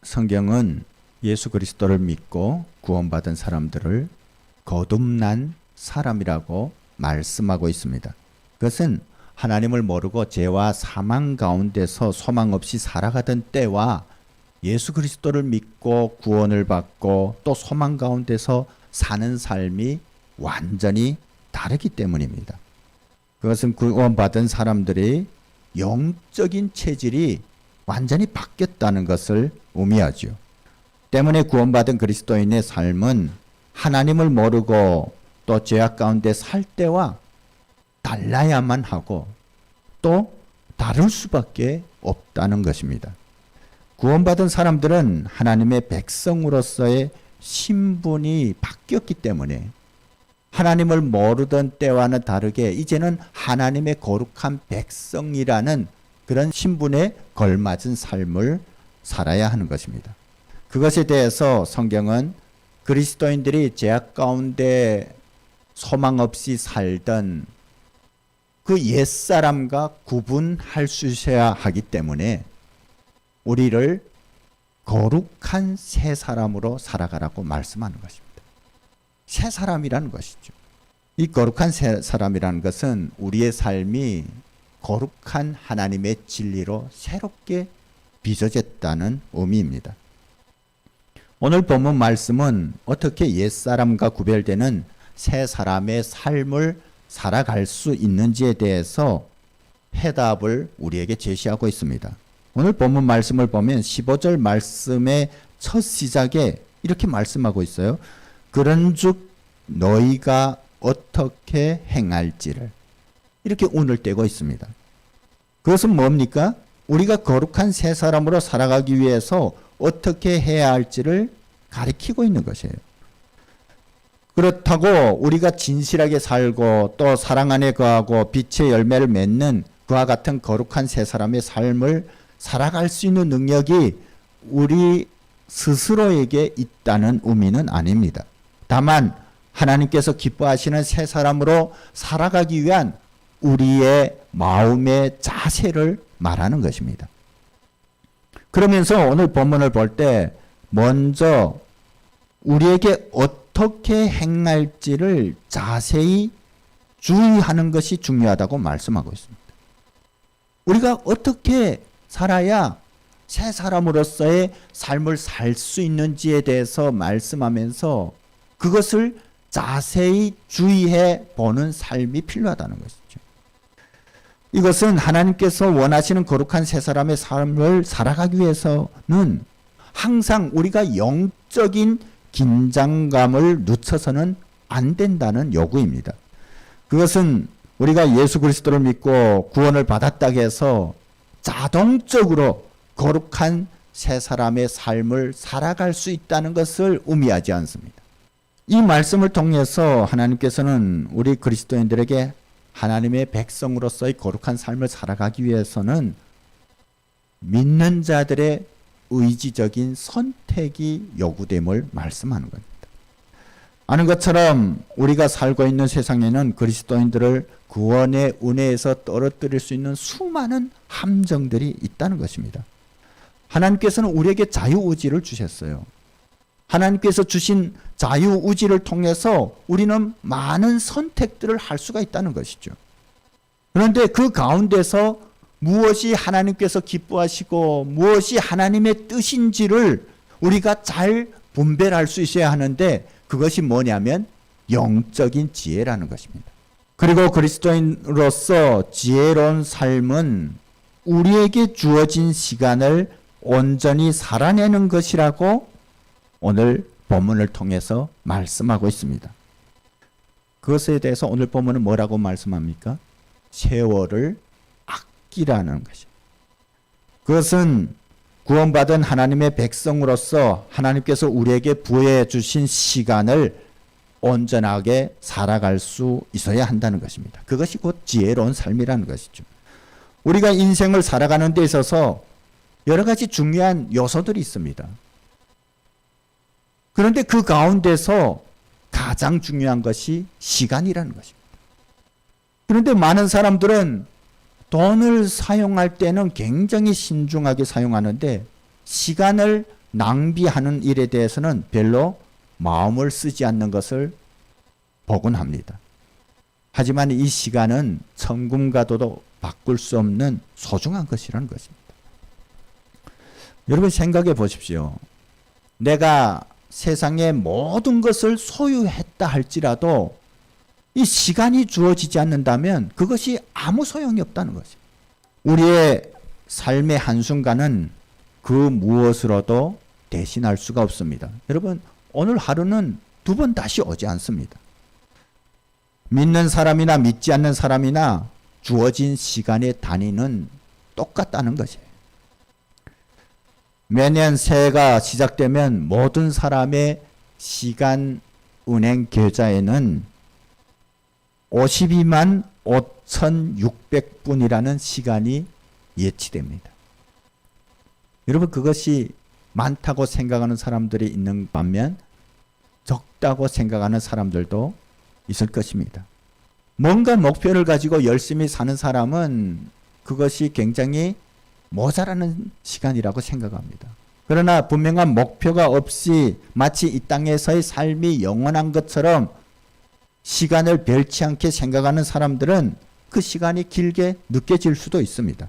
성경은 예수 그리스도를 믿고 구원받은 사람들을 거듭난 사람이라고 말씀하고 있습니다. 그것은 하나님을 모르고 죄와 사망 가운데서 소망 없이 살아가던 때와 예수 그리스도를 믿고 구원을 받고 또 소망 가운데서 사는 삶이 완전히 다르기 때문입니다. 그것은 구원받은 사람들이 영적인 체질이 완전히 바뀌었다는 것을 의미하죠. 때문에 구원받은 그리스도인의 삶은 하나님을 모르고 또 죄악 가운데 살 때와 달라야만 하고 또 다를 수밖에 없다는 것입니다. 구원받은 사람들은 하나님의 백성으로서의 신분이 바뀌었기 때문에 하나님을 모르던 때와는 다르게 이제는 하나님의 거룩한 백성이라는 그런 신분에 걸맞은 삶을 살아야 하는 것입니다. 그것에 대해서 성경은 그리스도인들이 죄악 가운데 소망 없이 살던 그 옛사람과 구분할 수 있어야 하기 때문에 우리를 거룩한 새 사람으로 살아가라고 말씀하는 것입니다. 새 사람이라는 것이죠. 이 거룩한 새 사람이라는 것은 우리의 삶이 거룩한 하나님의 진리로 새롭게 빚어졌다는 의미입니다. 오늘 본문 말씀은 어떻게 옛사람과 구별되는 새 사람의 삶을 살아갈 수 있는지에 대해서 해답을 우리에게 제시하고 있습니다. 오늘 본문 말씀을 보면 15절 말씀의 첫 시작에 이렇게 말씀하고 있어요. 그런즉 너희가 어떻게 행할지를, 이렇게 운을 떼고 있습니다. 그것은 뭡니까? 우리가 거룩한 새 사람으로 살아가기 위해서 어떻게 해야 할지를 가리키고 있는 것이에요. 그렇다고 우리가 진실하게 살고 또 사랑 안에 거하고 빛의 열매를 맺는 그와 같은 거룩한 새 사람의 삶을 살아갈 수 있는 능력이 우리 스스로에게 있다는 의미는 아닙니다. 다만 하나님께서 기뻐하시는 새 사람으로 살아가기 위한 우리의 마음의 자세를 말하는 것입니다. 그러면서 오늘 본문을 볼 때 먼저 우리에게 어떻게 행할지를 자세히 주의하는 것이 중요하다고 말씀하고 있습니다. 우리가 어떻게 살아야 새 사람으로서의 삶을 살 수 있는지에 대해서 말씀하면서 그것을 자세히 주의해 보는 삶이 필요하다는 것이죠. 이것은 하나님께서 원하시는 거룩한 새 사람의 삶을 살아가기 위해서는 항상 우리가 영적인 긴장감을 늦춰서는 안 된다는 요구입니다. 그것은 우리가 예수 그리스도를 믿고 구원을 받았다고 해서 자동적으로 거룩한 새 사람의 삶을 살아갈 수 있다는 것을 의미하지 않습니다. 이 말씀을 통해서 하나님께서는 우리 그리스도인들에게 하나님의 백성으로서의 거룩한 삶을 살아가기 위해서는 믿는 자들의 의지적인 선택이 요구됨을 말씀하는 겁니다. 아는 것처럼 우리가 살고 있는 세상에는 그리스도인들을 구원의 은혜에서 떨어뜨릴 수 있는 수많은 함정들이 있다는 것입니다. 하나님께서는 우리에게 자유의지를 주셨어요. 하나님께서 주신 자유의지를 통해서 우리는 많은 선택들을 할 수가 있다는 것이죠. 그런데 그 가운데서 무엇이 하나님께서 기뻐하시고 무엇이 하나님의 뜻인지를 우리가 잘 분별할 수 있어야 하는데 그것이 뭐냐면 영적인 지혜라는 것입니다. 그리고 그리스도인으로서 지혜로운 삶은 우리에게 주어진 시간을 온전히 살아내는 것이라고 오늘 본문을 통해서 말씀하고 있습니다. 그것에 대해서 오늘 본문은 뭐라고 말씀합니까? 세월을 아끼라는 것이죠. 그것은 구원받은 하나님의 백성으로서 하나님께서 우리에게 부여해 주신 시간을 온전하게 살아갈 수 있어야 한다는 것입니다. 그것이 곧 지혜로운 삶이라는 것이죠. 우리가 인생을 살아가는 데 있어서 여러 가지 중요한 요소들이 있습니다. 그런데 그 가운데서 가장 중요한 것이 시간이라는 것입니다. 그런데 많은 사람들은 돈을 사용할 때는 굉장히 신중하게 사용하는데 시간을 낭비하는 일에 대해서는 별로 마음을 쓰지 않는 것을 보곤 합니다. 하지만 이 시간은 천금과도도 바꿀 수 없는 소중한 것이라는 것입니다. 여러분 생각해 보십시오. 내가 세상의 모든 것을 소유했다 할지라도 이 시간이 주어지지 않는다면 그것이 아무 소용이 없다는 것입니다. 우리의 삶의 한순간은 그 무엇으로도 대신할 수가 없습니다. 여러분 오늘 하루는 두 번 다시 오지 않습니다. 믿는 사람이나 믿지 않는 사람이나 주어진 시간의 단위는 똑같다는 것이에요. 매년 새해가 시작되면 모든 사람의 시간 은행 계좌에는 52만 5,600분이라는 시간이 예치됩니다. 여러분 그것이 많다고 생각하는 사람들이 있는 반면 적다고 생각하는 사람들도 있을 것입니다. 뭔가 목표를 가지고 열심히 사는 사람은 그것이 굉장히 모자라는 시간이라고 생각합니다. 그러나 분명한 목표가 없이 마치 이 땅에서의 삶이 영원한 것처럼 시간을 별치 않게 생각하는 사람들은 그 시간이 길게 느껴질 수도 있습니다.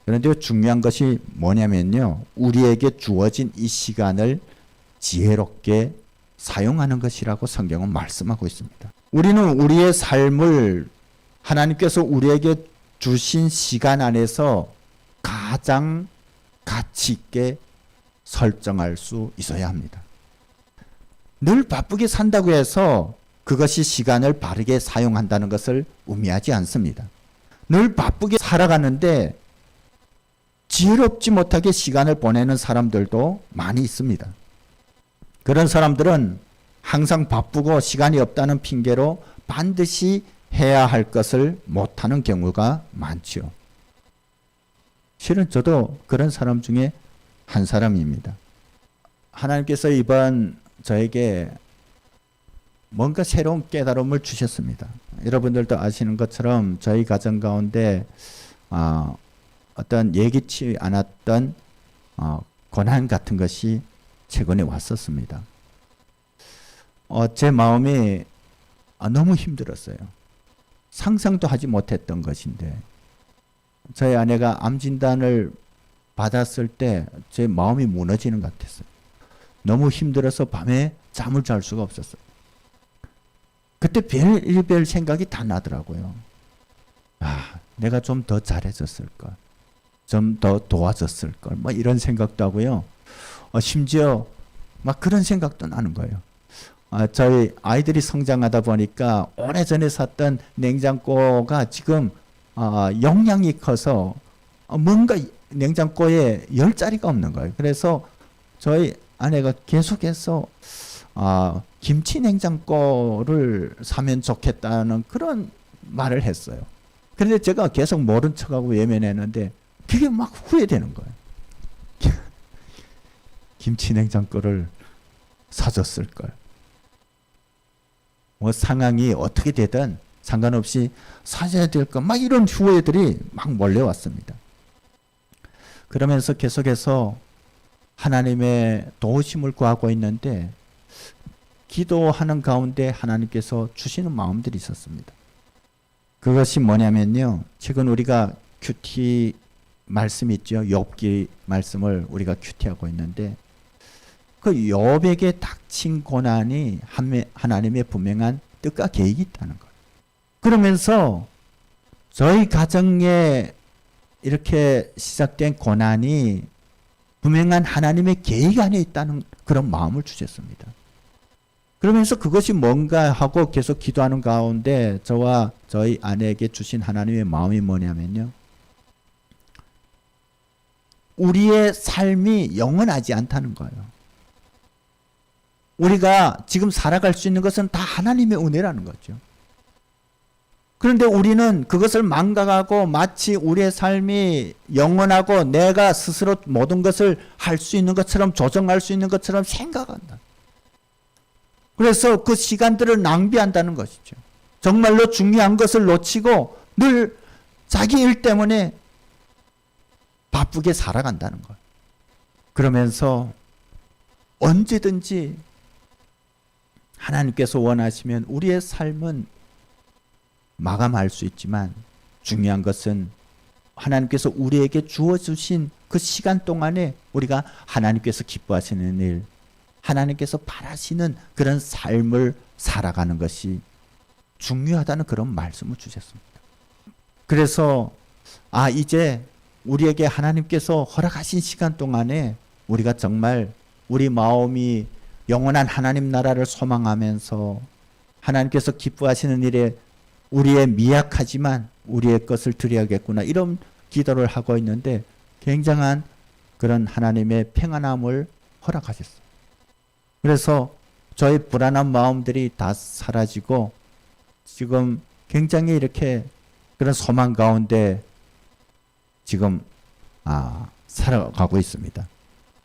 그런데 중요한 것이 뭐냐면요. 우리에게 주어진 이 시간을 지혜롭게 사용하는 것이라고 성경은 말씀하고 있습니다. 우리는 우리의 삶을 하나님께서 우리에게 주신 시간 안에서 가장 가치 있게 설정할 수 있어야 합니다. 늘 바쁘게 산다고 해서 그것이 시간을 바르게 사용한다는 것을 의미하지 않습니다. 늘 바쁘게 살아가는데 지혜롭지 못하게 시간을 보내는 사람들도 많이 있습니다. 그런 사람들은 항상 바쁘고 시간이 없다는 핑계로 반드시 해야 할 것을 못하는 경우가 많죠. 실은 저도 그런 사람 중에 한 사람입니다. 하나님께서 이번 저에게 뭔가 새로운 깨달음을 주셨습니다. 여러분들도 아시는 것처럼 저희 가정 가운데 어떤 예기치 않았던 고난 같은 것이 최근에 왔었습니다. 제 마음이 너무 힘들었어요. 상상도 하지 못했던 것인데 저희 아내가 암 진단을 받았을 때 제 마음이 무너지는 것 같았어요. 너무 힘들어서 밤에 잠을 잘 수가 없었어요. 그때 별의별 생각이 다 나더라고요. 내가 좀 더 잘해줬을걸. 좀 더 도와줬을걸. 뭐 이런 생각도 하고요. 심지어 막 그런 생각도 나는 거예요. 저희 아이들이 성장하다 보니까 오래전에 샀던 냉장고가 지금 용량이 커서 뭔가 냉장고에 열 자리가 없는 거예요. 그래서 저희 아내가 계속해서 김치 냉장고를 사면 좋겠다는 그런 말을 했어요. 그런데 제가 계속 모른 척하고 외면했는데 그게 막 후회되는 거예요. 김치 냉장고를 사줬을 걸. 뭐 상황이 어떻게 되든 상관없이 사줘야 될 것, 막 이런 후회들이 막 몰려왔습니다. 그러면서 계속해서 하나님의 도우심을 구하고 있는데 기도하는 가운데 하나님께서 주시는 마음들이 있었습니다. 그것이 뭐냐면요. 최근 우리가 큐티 말씀 있죠. 욥기 말씀을 우리가 큐티하고 있는데 그 욥에게 닥친 고난이 하나님의 분명한 뜻과 계획이 있다는 거예요. 그러면서 저희 가정에 이렇게 시작된 고난이 분명한 하나님의 계획 안에 있다는 그런 마음을 주셨습니다. 그러면서 그것이 뭔가 하고 계속 기도하는 가운데 저와 저희 아내에게 주신 하나님의 마음이 뭐냐면요. 우리의 삶이 영원하지 않다는 거예요. 우리가 지금 살아갈 수 있는 것은 다 하나님의 은혜라는 거죠. 그런데 우리는 그것을 망각하고 마치 우리의 삶이 영원하고 내가 스스로 모든 것을 할 수 있는 것처럼 조정할 수 있는 것처럼 생각한다. 그래서 그 시간들을 낭비한다는 것이죠. 정말로 중요한 것을 놓치고 늘 자기 일 때문에 바쁘게 살아간다는 거예요. 그러면서 언제든지 하나님께서 원하시면 우리의 삶은 마감할 수 있지만 중요한 것은 하나님께서 우리에게 주어주신 그 시간 동안에 우리가 하나님께서 기뻐하시는 일, 하나님께서 바라시는 그런 삶을 살아가는 것이 중요하다는 그런 말씀을 주셨습니다. 그래서 이제 우리에게 하나님께서 허락하신 시간 동안에 우리가 정말 우리 마음이 영원한 하나님 나라를 소망하면서 하나님께서 기뻐하시는 일에 우리의 미약하지만 우리의 것을 드려야겠구나, 이런 기도를 하고 있는데 굉장한 그런 하나님의 평안함을 허락하셨어요. 그래서 저희 불안한 마음들이 다 사라지고 지금 굉장히 이렇게 그런 소망 가운데 지금 살아가고 있습니다.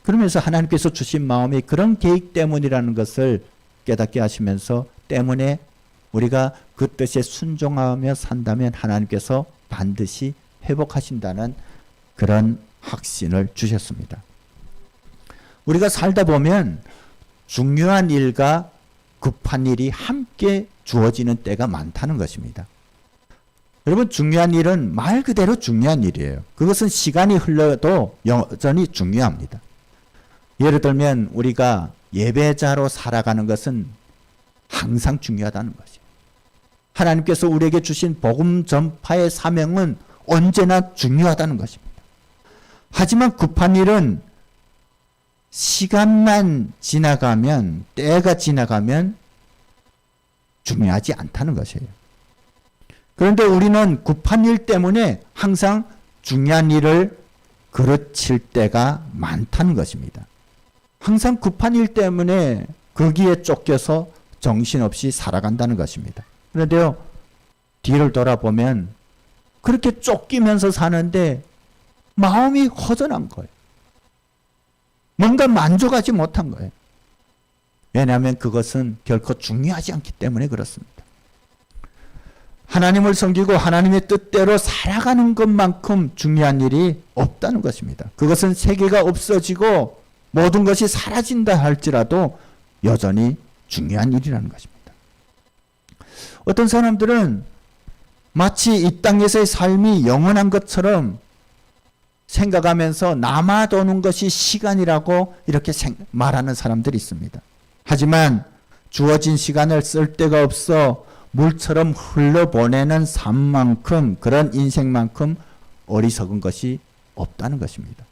그러면서 하나님께서 주신 마음이 그런 계획 때문이라는 것을 깨닫게 하시면서, 때문에 우리가 그 뜻에 순종하며 산다면 하나님께서 반드시 회복하신다는 그런 확신을 주셨습니다. 우리가 살다 보면 중요한 일과 급한 일이 함께 주어지는 때가 많다는 것입니다. 여러분, 중요한 일은 말 그대로 중요한 일이에요. 그것은 시간이 흘러도 여전히 중요합니다. 예를 들면 우리가 예배자로 살아가는 것은 항상 중요하다는 것이에요. 하나님께서 우리에게 주신 복음 전파의 사명은 언제나 중요하다는 것입니다. 하지만 급한 일은 시간만 지나가면, 때가 지나가면 중요하지 않다는 것이에요. 그런데 우리는 급한 일 때문에 항상 중요한 일을 그르칠 때가 많다는 것입니다. 항상 급한 일 때문에 거기에 쫓겨서 정신없이 살아간다는 것입니다. 그런데요, 뒤를 돌아보면 그렇게 쫓기면서 사는데 마음이 허전한 거예요. 뭔가 만족하지 못한 거예요. 왜냐하면 그것은 결코 중요하지 않기 때문에 그렇습니다. 하나님을 섬기고 하나님의 뜻대로 살아가는 것만큼 중요한 일이 없다는 것입니다. 그것은 세계가 없어지고 모든 것이 사라진다 할지라도 여전히 중요한 일이라는 것입니다. 어떤 사람들은 마치 이 땅에서의 삶이 영원한 것처럼 생각하면서 남아도는 것이 시간이라고 이렇게 말하는 사람들이 있습니다. 하지만 주어진 시간을 쓸 데가 없어 물처럼 흘러보내는 삶만큼, 그런 인생만큼 어리석은 것이 없다는 것입니다.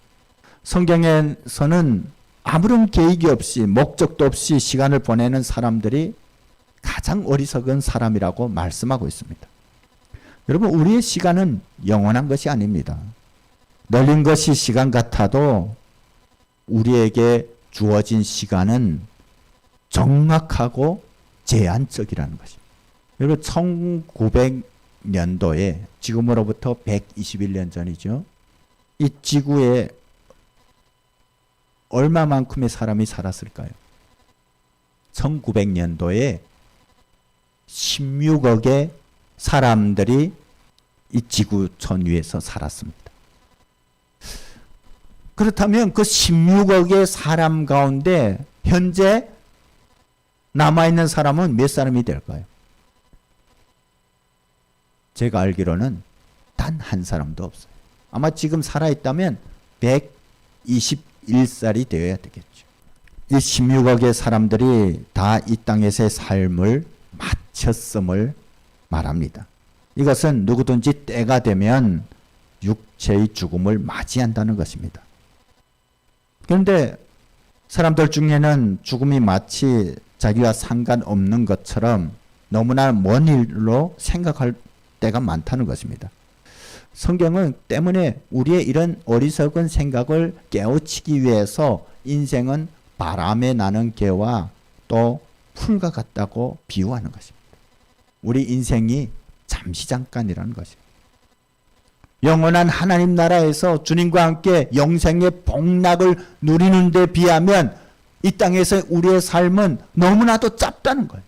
성경에서는 아무런 계획이 없이, 목적도 없이 시간을 보내는 사람들이 가장 어리석은 사람이라고 말씀하고 있습니다. 여러분, 우리의 시간은 영원한 것이 아닙니다. 널린 것이 시간 같아도 우리에게 주어진 시간은 정확하고 제한적이라는 것입니다. 여러분, 1900년도에 지금으로부터 121년 전이죠. 이 지구에 얼마만큼의 사람이 살았을까요? 1900년도에 16억의 사람들이 이 지구촌 위에서 살았습니다. 그렇다면 그 16억의 사람 가운데 현재 남아있는 사람은 몇 사람이 될까요? 제가 알기로는 단 한 사람도 없어요. 아마 지금 살아있다면 121살이 되어야 되겠죠. 이 16억의 사람들이 다 이 땅에서의 삶을 마쳤음을 말합니다. 이것은 누구든지 때가 되면 육체의 죽음을 맞이한다는 것입니다. 그런데 사람들 중에는 죽음이 마치 자기와 상관없는 것처럼 너무나 먼 일로 생각할 때가 많다는 것입니다. 성경은 때문에 우리의 이런 어리석은 생각을 깨우치기 위해서 인생은 바람에 나는 개와 또 풀과 같다고 비유하는 것입니다. 우리 인생이 잠시 잠깐이라는 것입니다. 영원한 하나님 나라에서 주님과 함께 영생의 복락을 누리는 데 비하면 이 땅에서 우리의 삶은 너무나도 짧다는 거예요.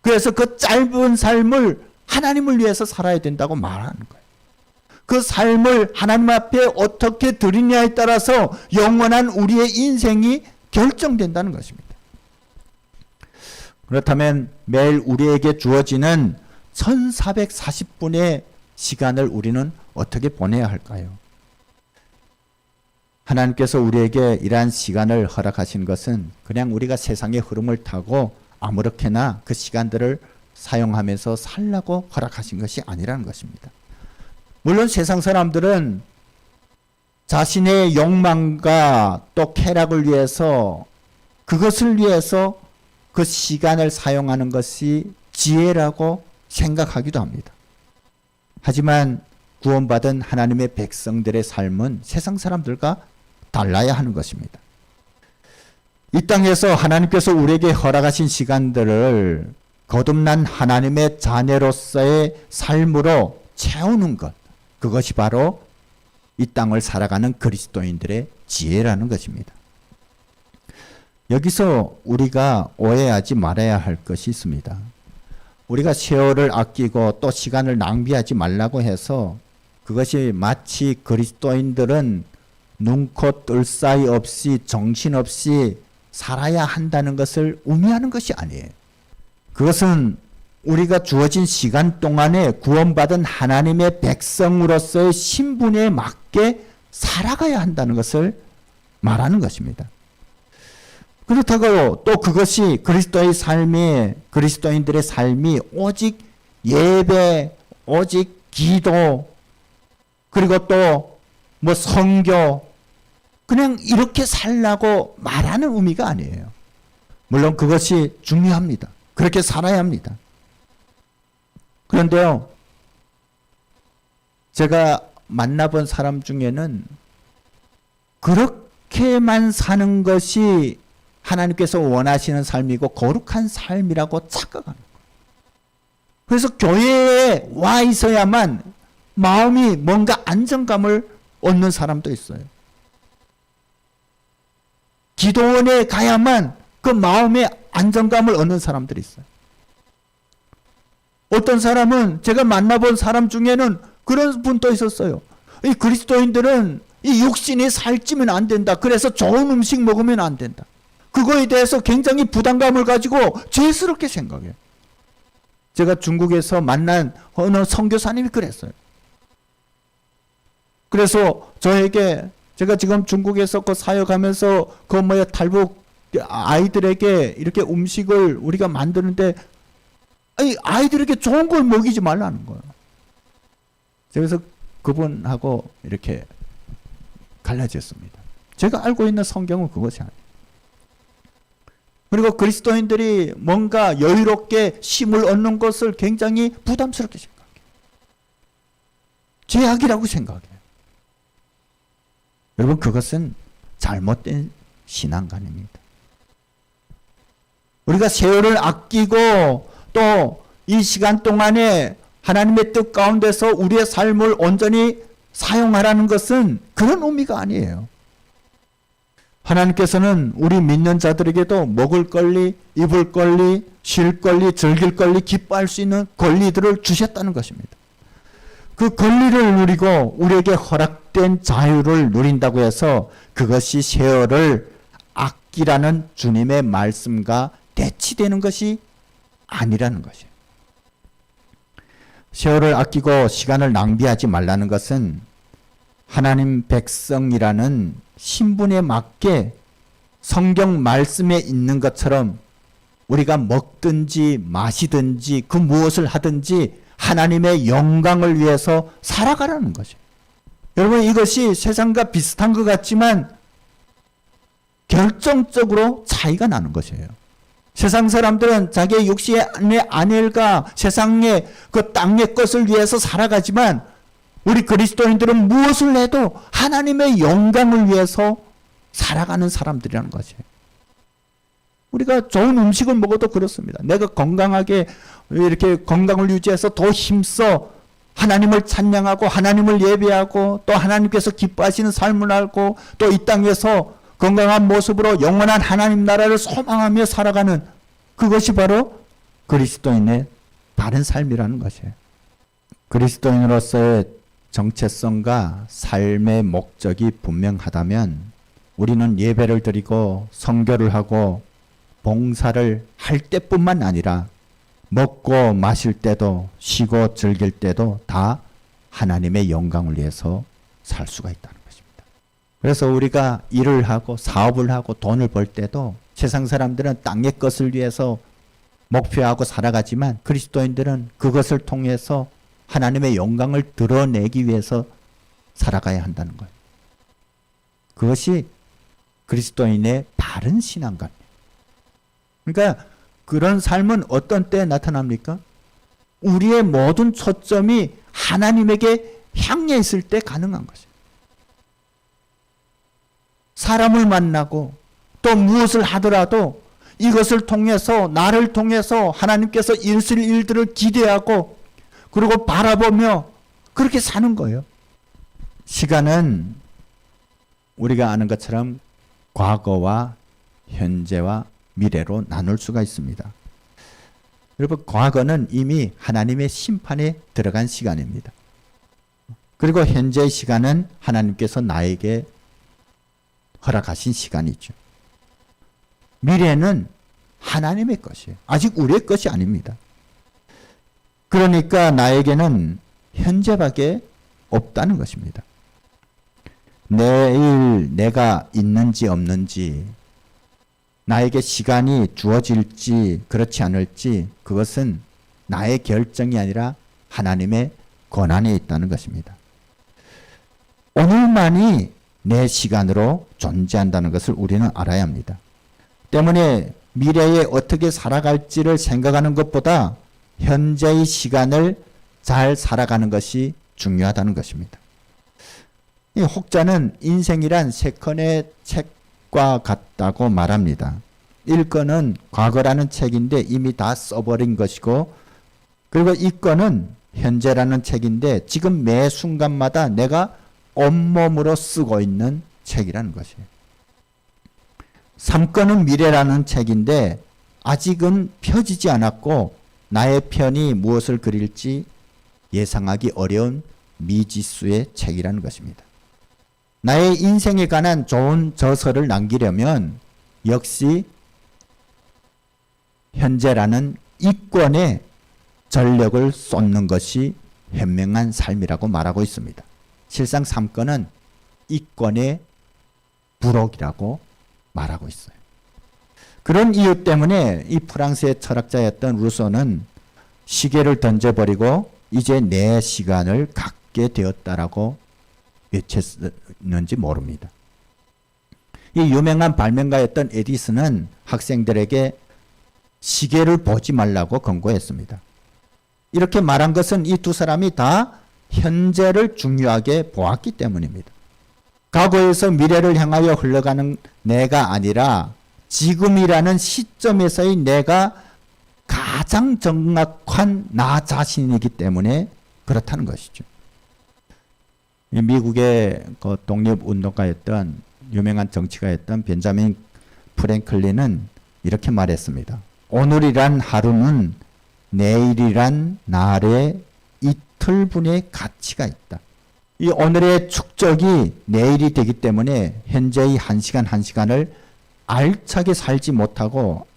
그래서 그 짧은 삶을 하나님을 위해서 살아야 된다고 말하는 거예요. 그 삶을 하나님 앞에 어떻게 드리냐에 따라서 영원한 우리의 인생이 결정된다는 것입니다. 그렇다면 매일 우리에게 주어지는 1440분의 시간을 우리는 어떻게 보내야 할까요? 하나님께서 우리에게 이러한 시간을 허락하신 것은 그냥 우리가 세상의 흐름을 타고 아무렇게나 그 시간들을 사용하면서 살라고 허락하신 것이 아니라는 것입니다. 물론 세상 사람들은 자신의 욕망과 또 쾌락을 위해서 그것을 위해서 그 시간을 사용하는 것이 지혜라고 생각하기도 합니다. 하지만 구원받은 하나님의 백성들의 삶은 세상 사람들과 달라야 하는 것입니다. 이 땅에서 하나님께서 우리에게 허락하신 시간들을 거듭난 하나님의 자녀로서의 삶으로 채우는 것, 그것이 바로 이 땅을 살아가는 그리스도인들의 지혜라는 것입니다. 여기서 우리가 오해하지 말아야 할 것이 있습니다. 우리가 세월을 아끼고 또 시간을 낭비하지 말라고 해서 그것이 마치 그리스도인들은 눈코 뜰 사이 없이 정신없이 살아야 한다는 것을 의미하는 것이 아니에요. 그것은 우리가 주어진 시간 동안에 구원받은 하나님의 백성으로서의 신분에 맞게 살아가야 한다는 것을 말하는 것입니다. 그렇다고 또 그것이 그리스도인들의 삶이 오직 예배, 오직 기도, 그리고 또 뭐 선교, 그냥 이렇게 살라고 말하는 의미가 아니에요. 물론 그것이 중요합니다. 그렇게 살아야 합니다. 그런데요, 제가 만나본 사람 중에는 그렇게만 사는 것이 하나님께서 원하시는 삶이고 거룩한 삶이라고 착각하는 거예요. 그래서 교회에 와 있어야만 마음이 뭔가 안정감을 얻는 사람도 있어요. 기도원에 가야만 그 마음의 안정감을 얻는 사람들이 있어요. 어떤 사람은 제가 만나본 사람 중에는 그런 분도 있었어요. 이 그리스도인들은 이 육신이 살찌면 안 된다. 그래서 좋은 음식 먹으면 안 된다. 그거에 대해서 굉장히 부담감을 가지고 죄스럽게 생각해요. 제가 중국에서 만난 어느 선교사님이 그랬어요. 그래서 저에게 제가 지금 중국에서 그 사역하면서 그 탈북 아이들에게 이렇게 음식을 우리가 만드는데 아이들에게 좋은 걸 먹이지 말라는 거예요. 그래서 그분하고 이렇게 갈라졌습니다. 제가 알고 있는 성경은 그것이 아니에요. 그리고 그리스도인들이 뭔가 여유롭게 쉼을 얻는 것을 굉장히 부담스럽게 생각해요. 죄악이라고 생각해요. 여러분, 그것은 잘못된 신앙관입니다. 우리가 세월을 아끼고 또 이 시간 동안에 하나님의 뜻 가운데서 우리의 삶을 온전히 사용하라는 것은 그런 의미가 아니에요. 하나님께서는 우리 믿는 자들에게도 먹을 권리, 입을 권리, 쉴 권리, 즐길 권리, 기뻐할 수 있는 권리들을 주셨다는 것입니다. 그 권리를 누리고 우리에게 허락된 자유를 누린다고 해서 그것이 세월을 아끼라는 주님의 말씀과 대치되는 것이 아니라는 것이에요. 세월을 아끼고 시간을 낭비하지 말라는 것은 하나님 백성이라는 신분에 맞게 성경 말씀에 있는 것처럼 우리가 먹든지 마시든지 그 무엇을 하든지 하나님의 영광을 위해서 살아가라는 것이에요. 여러분, 이것이 세상과 비슷한 것 같지만 결정적으로 차이가 나는 것이에요. 세상 사람들은 자기의 육신의 안일과 세상의 그 땅의 것을 위해서 살아가지만 우리 그리스도인들은 무엇을 해도 하나님의 영광을 위해서 살아가는 사람들이라는 것이에요. 우리가 좋은 음식을 먹어도 그렇습니다. 내가 건강하게 이렇게 건강을 유지해서 더 힘써 하나님을 찬양하고 하나님을 예배하고 또 하나님께서 기뻐하시는 삶을 알고 또 이 땅에서 건강한 모습으로 영원한 하나님 나라를 소망하며 살아가는 그것이 바로 그리스도인의 바른 삶이라는 것이에요. 그리스도인으로서의 정체성과 삶의 목적이 분명하다면 우리는 예배를 드리고 성교를 하고 봉사를 할 때뿐만 아니라 먹고 마실 때도 쉬고 즐길 때도 다 하나님의 영광을 위해서 살 수가 있다는 것입니다. 그래서 우리가 일을 하고 사업을 하고 돈을 벌 때도 세상 사람들은 땅의 것을 위해서 목표하고 살아가지만 그리스도인들은 그것을 통해서 하나님의 영광을 드러내기 위해서 살아가야 한다는 거예요. 그것이 그리스도인의 바른 신앙관이에요. 그러니까 그런 삶은 어떤 때에 나타납니까? 우리의 모든 초점이 하나님에게 향해 있을 때 가능한 것이에요. 사람을 만나고 또 무엇을 하더라도 이것을 통해서 나를 통해서 하나님께서 일실 일들을 기대하고 그리고 바라보며 그렇게 사는 거예요. 시간은 우리가 아는 것처럼 과거와 현재와 미래로 나눌 수가 있습니다. 여러분, 과거는 이미 하나님의 심판에 들어간 시간입니다. 그리고 현재의 시간은 하나님께서 나에게 허락하신 시간이죠. 미래는 하나님의 것이에요. 아직 우리의 것이 아닙니다. 그러니까 나에게는 현재밖에 없다는 것입니다. 내일 내가 있는지 없는지, 나에게 시간이 주어질지 그렇지 않을지, 그것은 나의 결정이 아니라 하나님의 권한에 있다는 것입니다. 오늘만이 내 시간으로 존재한다는 것을 우리는 알아야 합니다. 때문에 미래에 어떻게 살아갈지를 생각하는 것보다 현재의 시간을 잘 살아가는 것이 중요하다는 것입니다. 이 혹자는 인생이란 세 권의 책과 같다고 말합니다. 1권은 과거라는 책인데 이미 다 써버린 것이고, 그리고 2권은 현재라는 책인데 지금 매 순간마다 내가 온몸으로 쓰고 있는 책이라는 것이에요. 3권은 미래라는 책인데 아직은 펴지지 않았고 나의 편이 무엇을 그릴지 예상하기 어려운 미지수의 책이라는 것입니다. 나의 인생에 관한 좋은 저서를 남기려면 역시 현재라는 이권에 전력을 쏟는 것이 현명한 삶이라고 말하고 있습니다. 실상 3권은 이권의 부록이라고 말하고 있어요. 그런 이유 때문에 이 프랑스의 철학자였던 루소는 시계를 던져버리고 이제 내 시간을 갖게 되었다라고 외쳤는지 모릅니다. 이 유명한 발명가였던 에디슨은 학생들에게 시계를 보지 말라고 권고했습니다. 이렇게 말한 것은 이 두 사람이 다 현재를 중요하게 보았기 때문입니다. 과거에서 미래를 향하여 흘러가는 내가 아니라 지금이라는 시점에서의 내가 가장 정확한 나 자신이기 때문에 그렇다는 것이죠. 미국의 그 독립운동가였던 유명한 정치가였던 벤자민 프랭클린은 이렇게 말했습니다. 오늘이란 하루는 내일이란 날의 이틀분의 가치가 있다. 이 오늘의 축적이 내일이 되기 때문에 현재의 한 시간 한 시간을 알차게 살지 못하고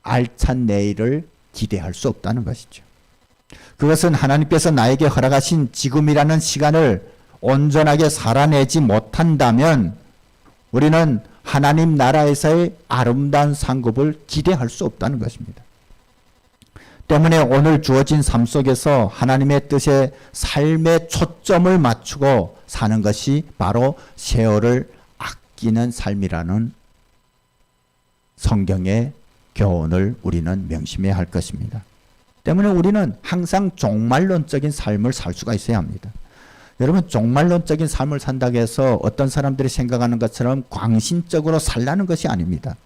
알찬 내일을 기대할 수 없다는 것이죠. 그것은 하나님께서 나에게 허락하신 지금이라는 시간을 온전하게 살아내지 못한다면 우리는 하나님 나라에서의 아름다운 상급을 기대할 수 없다는 것입니다. 때문에 오늘 주어진 삶 속에서 하나님의 뜻에 삶의 초점을 맞추고 사는 것이 바로 세월을 아끼는 삶이라는 성경의 교훈을 우리는 명심해야 할 것입니다. 때문에 우리는 항상 종말론적인 삶을 살 수가 있어야 합니다. 여러분, 종말론적인 삶을 산다고 해서 어떤 사람들이 생각하는 것처럼 광신적으로 살라는 것이 아닙니다.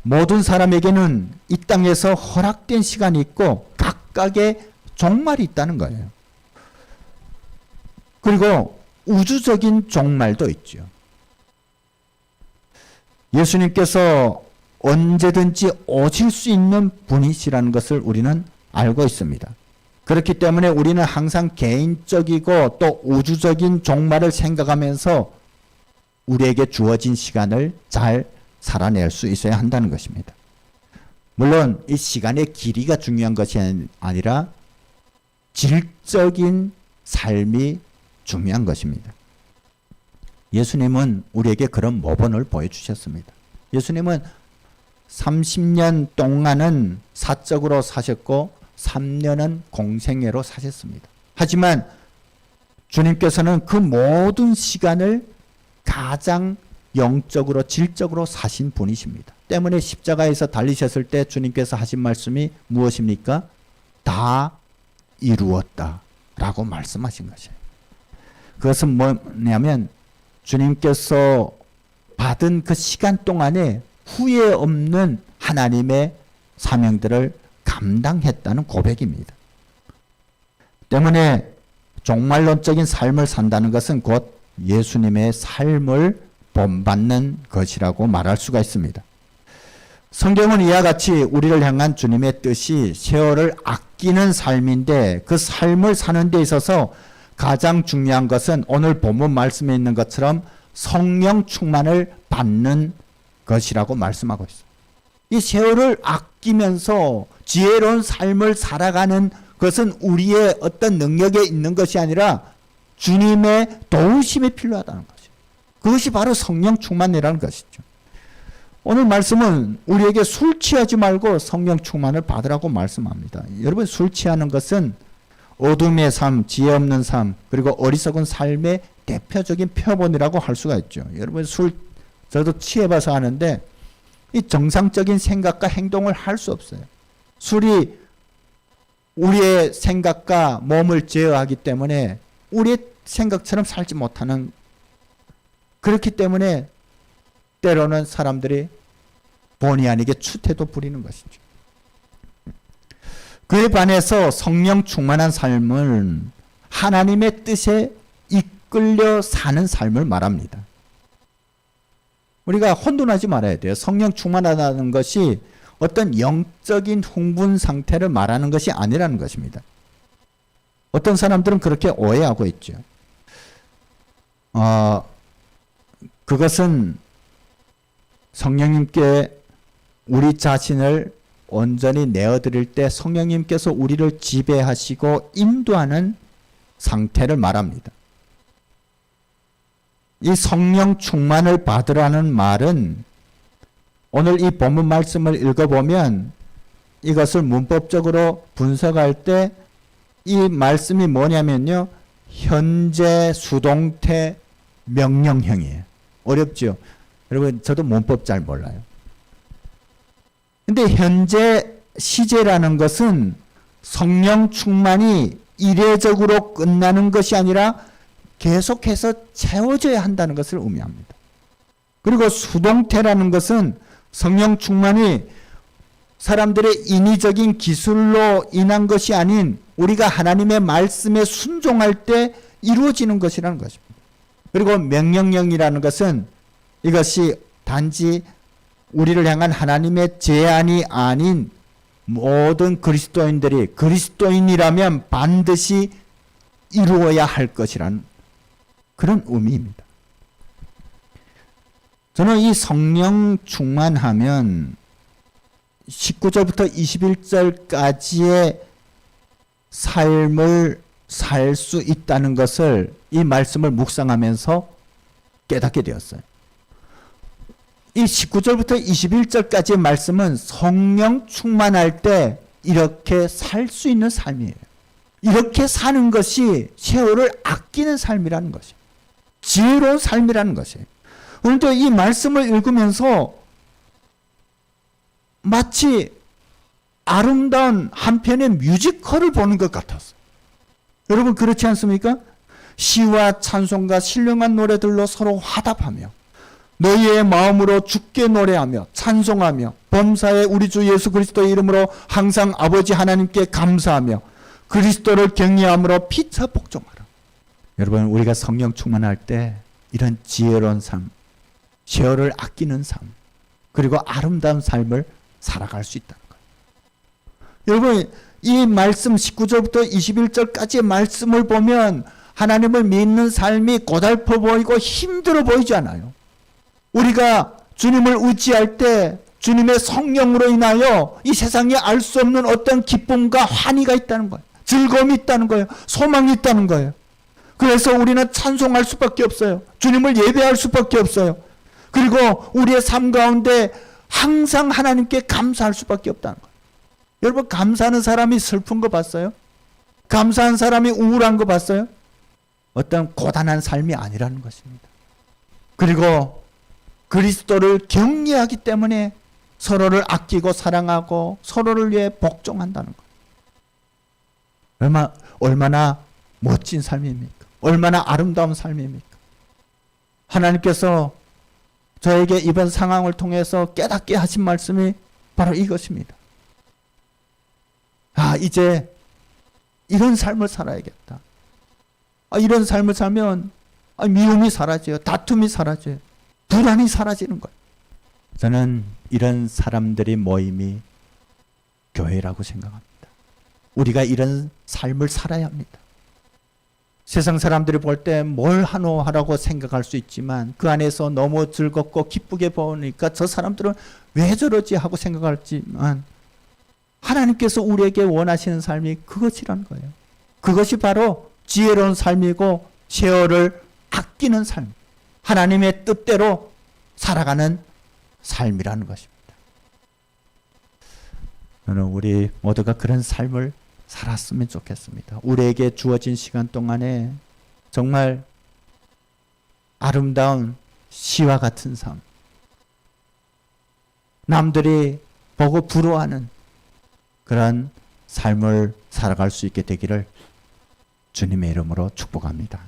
모든 사람에게는 이 땅에서 허락된 시간이 있고 각각의 종말이 있다는 거예요. 그리고 우주적인 종말도 있죠. 예수님께서 언제든지 오실 수 있는 분이시라는 것을 우리는 알고 있습니다. 그렇기 때문에 우리는 항상 개인적이고 또 우주적인 종말을 생각하면서 우리에게 주어진 시간을 잘 살아낼 수 있어야 한다는 것입니다. 물론 이 시간의 길이가 중요한 것이 아니라 질적인 삶이 중요한 것입니다. 예수님은 우리에게 그런 모본을 보여주셨습니다. 예수님은 30년 동안은 사적으로 사셨고 3년은 공생애로 사셨습니다. 하지만 주님께서는 그 모든 시간을 가장 영적으로 질적으로 사신 분이십니다. 때문에 십자가에서 달리셨을 때 주님께서 하신 말씀이 무엇입니까? 다 이루었다 라고 말씀하신 것이에요. 그것은 뭐냐면 주님께서 받은 그 시간 동안에 후회 없는 하나님의 사명들을 감당했다는 고백입니다. 때문에 종말론적인 삶을 산다는 것은 곧 예수님의 삶을 본받는 것이라고 말할 수가 있습니다. 성경은 이와 같이 우리를 향한 주님의 뜻이 세월을 아끼는 삶인데 그 삶을 사는 데 있어서 가장 중요한 것은 오늘 본문 말씀에 있는 것처럼 성령 충만을 받는 것이라고 말씀하고 있어요. 이 세월을 아끼면서 지혜로운 삶을 살아가는 것은 우리의 어떤 능력에 있는 것이 아니라 주님의 도우심이 필요하다는 것이죠. 그것이 바로 성령 충만이라는 것이죠. 오늘 말씀은 우리에게 술 취하지 말고 성령 충만을 받으라고 말씀합니다. 여러분, 술 취하는 것은 어둠의 삶, 지혜 없는 삶, 그리고 어리석은 삶의 대표적인 표본이라고 할 수가 있죠. 여러분, 저도 취해봐서 아는데 이 정상적인 생각과 행동을 할 수 없어요. 술이 우리의 생각과 몸을 제어하기 때문에 우리의 생각처럼 살지 못하는, 그렇기 때문에 때로는 사람들이 본의 아니게 추태도 부리는 것이죠. 그에 반해서 성령 충만한 삶은 하나님의 뜻에 이끌려 사는 삶을 말합니다. 우리가 혼돈하지 말아야 돼요. 성령 충만하다는 것이 어떤 영적인 흥분 상태를 말하는 것이 아니라는 것입니다. 어떤 사람들은 그렇게 오해하고 있죠. 그것은 성령님께 우리 자신을 온전히 내어드릴 때 성령님께서 우리를 지배하시고 인도하는 상태를 말합니다. 이 성령 충만을 받으라는 말은 오늘 이 본문 말씀을 읽어보면 이것을 문법적으로 분석할 때 이 말씀이 뭐냐면요, 현재 수동태 명령형이에요. 어렵죠? 여러분, 저도 문법 잘 몰라요. 근데 현재 시제라는 것은 성령 충만이 이례적으로 끝나는 것이 아니라 계속해서 채워져야 한다는 것을 의미합니다. 그리고 수동태라는 것은 성령 충만이 사람들의 인위적인 기술로 인한 것이 아닌 우리가 하나님의 말씀에 순종할 때 이루어지는 것이라는 것입니다. 그리고 명령형이라는 것은 이것이 단지 우리를 향한 하나님의 제안이 아닌 모든 그리스도인들이 그리스도인이라면 반드시 이루어야 할 것이라는 그런 의미입니다. 저는 이 성령 충만하면 19절부터 21절까지의 삶을 살 수 있다는 것을 이 말씀을 묵상하면서 깨닫게 되었어요. 이 19절부터 21절까지의 말씀은 성령 충만할 때 이렇게 살 수 있는 삶이에요. 이렇게 사는 것이 세월을 아끼는 삶이라는 것이에요. 지혜로운 삶이라는 것이에요. 오늘도 이 말씀을 읽으면서 마치 아름다운 한 편의 뮤지컬을 보는 것 같았어요. 여러분, 그렇지 않습니까? 시와 찬송과 신령한 노래들로 서로 화답하며 너희의 마음으로 주께 노래하며 찬송하며 범사에 우리 주 예수 그리스도의 이름으로 항상 아버지 하나님께 감사하며 그리스도를 경외함으로 피차 복종하라. 여러분, 우리가 성령 충만할 때 이런 지혜로운 삶, 세월을 아끼는 삶, 그리고 아름다운 삶을 살아갈 수 있다는 거예요. 여러분, 이 말씀 19절부터 21절까지의 말씀을 보면 하나님을 믿는 삶이 고달퍼 보이고 힘들어 보이지 않아요. 우리가 주님을 의지할 때 주님의 성령으로 인하여 이 세상에 알 수 없는 어떤 기쁨과 환희가 있다는 거예요. 즐거움이 있다는 거예요. 소망이 있다는 거예요. 그래서 우리는 찬송할 수밖에 없어요. 주님을 예배할 수밖에 없어요. 그리고 우리의 삶 가운데 항상 하나님께 감사할 수밖에 없다는 거예요. 여러분, 감사하는 사람이 슬픈 거 봤어요? 감사한 사람이 우울한 거 봤어요? 어떤 고단한 삶이 아니라는 것입니다. 그리고 그리스도를 경외하기 때문에 서로를 아끼고 사랑하고 서로를 위해 복종한다는 거예요. 얼마나 멋진 삶입니까? 얼마나 아름다운 삶입니까? 하나님께서 저에게 이번 상황을 통해서 깨닫게 하신 말씀이 바로 이것입니다. 이제 이런 삶을 살아야겠다. 이런 삶을 살면 미움이 사라져요. 다툼이 사라져요. 불안이 사라지는 거예요. 저는 이런 사람들의 모임이 교회라고 생각합니다. 우리가 이런 삶을 살아야 합니다. 세상 사람들이 볼 때 뭘 하노하라고 생각할 수 있지만 그 안에서 너무 즐겁고 기쁘게 보니까 저 사람들은 왜 저러지 하고 생각할지만 하나님께서 우리에게 원하시는 삶이 그것이라는 거예요. 그것이 바로 지혜로운 삶이고 세월을 아끼는 삶, 하나님의 뜻대로 살아가는 삶이라는 것입니다. 저는 우리 모두가 그런 삶을 살았으면 좋겠습니다. 우리에게 주어진 시간 동안에 정말 아름다운 시와 같은 삶, 남들이 보고 부러워하는 그런 삶을 살아갈 수 있게 되기를 주님의 이름으로 축복합니다.